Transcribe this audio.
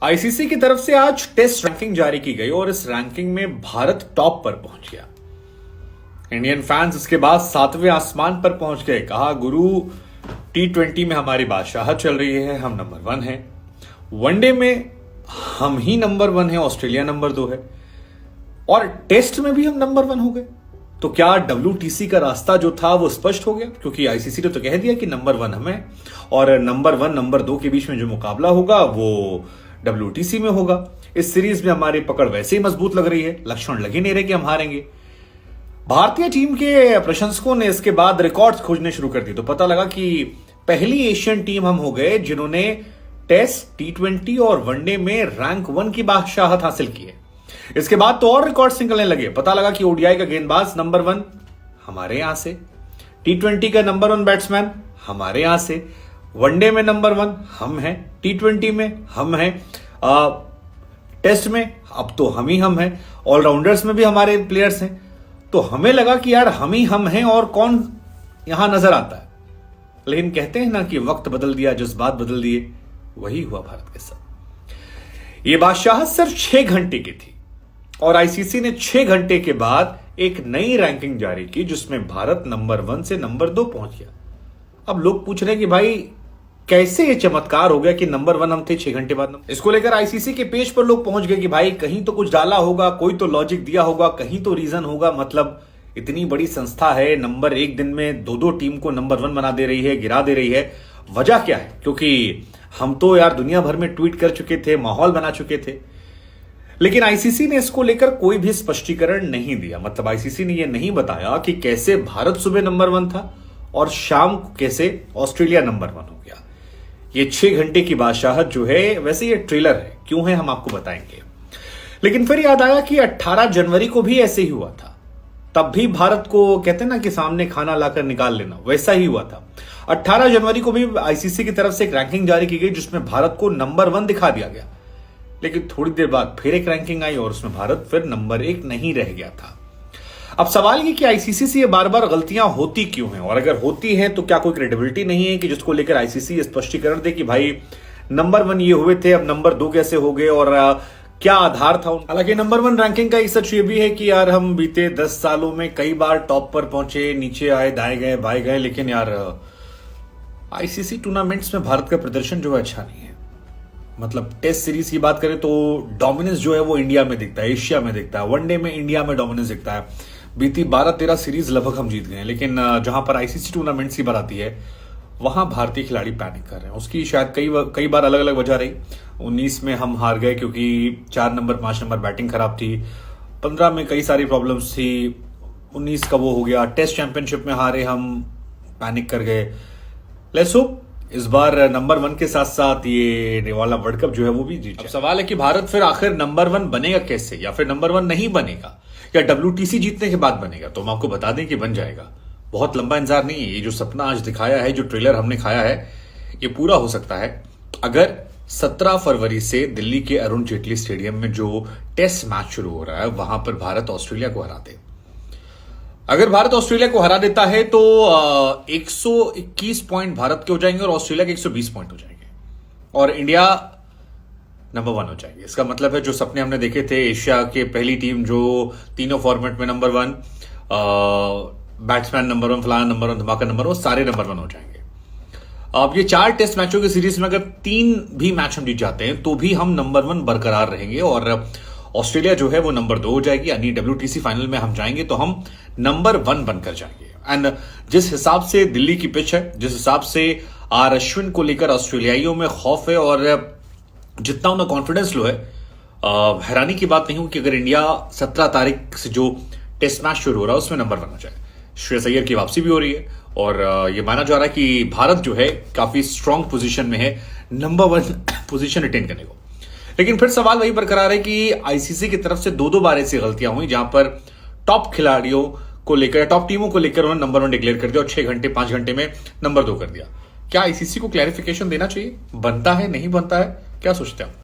ICC की तरफ से आज टेस्ट रैंकिंग जारी की गई और इस रैंकिंग में भारत टॉप पर पहुंच गया। इंडियन फैंस इसके बाद 7वें आसमान पर पहुंच गए। कहा गुरु T20 में हमारी बादशाहत चल रही है, हम नंबर 1 हैं। वनडे में हम ही नंबर 1 है, ऑस्ट्रेलिया नंबर 2 है और टेस्ट में भी हम नंबर 1 हो गए। तो क्या WTC का रास्ता जो था वो स्पष्ट हो गया, क्योंकि आईसीसी ने तो कह दिया कि नंबर 1 हमें और नंबर 1 नंबर 2 के बीच में जो मुकाबला होगा वो WTC में होगा। इस सीरीज में हमारी पकड़ वैसे ही मजबूत लग रही है, लक्षण लग ही नहीं रहे कि हम हारेंगे। भारतीय टीम के प्रशंसकों ने इसके बाद रिकॉर्ड्स खोजने शुरू कर दिए तो पता लगा कि पहली एशियन टीम हम हो गए जिन्होंने टेस्ट, T20 और वनडे में रैंक 1 की बादशाहत हासिल की है। इसके बाद तो और रिकॉर्ड्स निकलने लगे। पता लगा कि ओडीआई का गेंदबाज नंबर 1 हमारे यहां से, T20 का नंबर 1 बैट्समैन हमारे यहां से, वनडे में नंबर 1 हम हैं, T20 में हम हैं, टेस्ट में अब तो हम ही हम हैं, ऑलराउंडर्स में भी हमारे प्लेयर्स हैं। तो हमें लगा कि यार हम ही हम हैं और कौन यहां नजर आता है। लेकिन कहते हैं ना कि वक्त बदल दिया, जज्बात बदल दिए, वही हुआ भारत के साथ। यह बादशाहत सिर्फ 6 घंटे की थी और आईसीसी ने 6 घंटे के बाद एक नई रैंकिंग जारी की जिसमें भारत नंबर 1 से नंबर 2 पहुंच गया। अब लोग पूछ रहे हैं कि भाई कैसे ये चमत्कार हो गया कि नंबर 1 हम थे 6 घंटे बाद। इसको लेकर आईसीसी के पेज पर लोग पहुंच गए कि भाई कहीं तो कुछ डाला होगा, कोई तो लॉजिक दिया होगा, कहीं तो रीजन होगा। मतलब इतनी बड़ी संस्था है, नंबर 1 दिन में 2-2 टीम को नंबर 1 बना दे रही है, गिरा दे रही है। वजह क्या है? क्योंकि हम तो यार दुनिया भर में ट्वीट कर चुके थे, माहौल बना चुके थे, लेकिन आईसीसी ने इसको लेकर कोई भी स्पष्टीकरण नहीं दिया। मतलब आईसीसी ने यह नहीं बताया कि कैसे भारत सुबह नंबर 1 था और शाम को कैसे ऑस्ट्रेलिया नंबर 1 हो गया। ये 6 घंटे की बादशाहत जो है, वैसे ये ट्रेलर है, क्यों है हम आपको बताएंगे। लेकिन फिर याद आया कि 18 जनवरी को भी ऐसे ही हुआ था। तब भी भारत को कहते हैं ना कि सामने खाना लाकर निकाल लेना, वैसा ही हुआ था। 18 जनवरी को भी आईसीसी की तरफ से एक रैंकिंग जारी की गई जिसमें भारत को नंबर 1 दिखा दिया गया। लेकिन थोड़ी देर बाद फिर एक रैंकिंग आई और उसमें भारत फिर नंबर 1 नहीं रह गया था। अब सवाल ये कि आईसीसी से ये बार बार गलतियां होती क्यों हैं, और अगर होती हैं तो क्या कोई क्रेडिबिलिटी नहीं है कि जिसको लेकर आईसीसी स्पष्टीकरण दे कि भाई नंबर 1 ये हुए थे, अब नंबर 2 कैसे हो गए और क्या आधार था। हालांकि नंबर 1 रैंकिंग का एक सच ये भी है कि यार हम बीते 10 सालों में कई बार टॉप पर पहुंचे, नीचे आए, दाएं गए, बाएं गए, लेकिन यार आईसीसी टूर्नामेंट्स में भारत का प्रदर्शन जो है अच्छा नहीं है। मतलब टेस्ट सीरीज की बात करें तो डोमिनेंस जो है वो इंडिया में दिखता है, एशिया में दिखता है, वनडे में इंडिया में डोमिनेंस दिखता है। बीती 12-13 सीरीज लगभग हम जीत गए हैं, लेकिन जहां पर आईसीसी टूर्नामेंट्स की बात आती है वहां भारतीय खिलाड़ी पैनिक कर रहे हैं। उसकी शायद कई बार अलग अलग वजह रही। 19 में हम हार गए क्योंकि 4 नंबर 5 नंबर बैटिंग खराब थी। 15 में कई सारी प्रॉब्लम्स थी। 19 का वो हो गया, टेस्ट चैंपियनशिप में हारे, हम पैनिक कर गए। लेट्स होप इस बार नंबर 1 के साथ साथ ये वाला वर्ल्ड कप जो है वो भी जीत जाए। अब सवाल है कि भारत फिर आखिर नंबर 1 बनेगा कैसे, या फिर नंबर 1 नहीं बनेगा, या WTC जीतने के बाद बनेगा। तो हम आपको बता दें कि बन जाएगा। बहुत लंबा इंतजार नहीं है। ये जो सपना आज दिखाया है, जो ट्रेलर हमने खाया है, ये पूरा हो सकता है अगर 17 फरवरी से दिल्ली के अरुण जेटली स्टेडियम में जो टेस्ट मैच शुरू हो रहा है वहां पर भारत ऑस्ट्रेलिया को हरा दे। अगर भारत ऑस्ट्रेलिया को हरा देता है तो 121 पॉइंट भारत के हो जाएंगे और ऑस्ट्रेलिया के 120 पॉइंट हो जाएंगे और इंडिया नंबर 1 हो जाएगी। इसका मतलब है जो सपने हमने देखे थे, एशिया के पहली टीम जो तीनों फॉर्मेट में नंबर 1, बैट्समैन नंबर 1, फलाना नंबर 1, धमाका नंबर 1, सारे नंबर 1 हो जाएंगे। अब ये 4 टेस्ट मैचों की सीरीज में अगर 3 भी मैच हम जीत जाते हैं तो भी हम नंबर 1 बरकरार रहेंगे और ऑस्ट्रेलिया जो है वो नंबर 2 हो जाएगी। यानी WTC फाइनल में हम जाएंगे तो हम नंबर 1 बनकर जाएंगे। एंड जिस हिसाब से दिल्ली की पिच है, जिस हिसाब से अश्विन को लेकर ऑस्ट्रेलियाइयों में खौफ है और जितना उनका कॉन्फिडेंस लो है, हैरानी की बात नहीं हो कि अगर इंडिया 17 तारीख से जो टेस्ट मैच शुरू हो रहा है उसमें नंबर 1 हो जाए। श्रेयस अय्यर की वापसी भी हो रही है और यह माना जा रहा है कि भारत जो है काफी स्ट्रांग पोजीशन में है नंबर 1 पोजीशन रिटेन करने को। लेकिन फिर सवाल वही बरकरार है कि आईसीसी की तरफ से 2-2 बार ऐसी गलतियां हुई जहां पर टॉप खिलाड़ियों को लेकर, टॉप टीमों को लेकर उन्होंने नंबर 1 डिक्लेयर कर दिया और 6 घंटे 5 घंटे में नंबर 2 कर दिया। क्या आईसीसी को क्लैरिफिकेशन देना चाहिए? बनता है, नहीं बनता है? क्या सोचते हैं?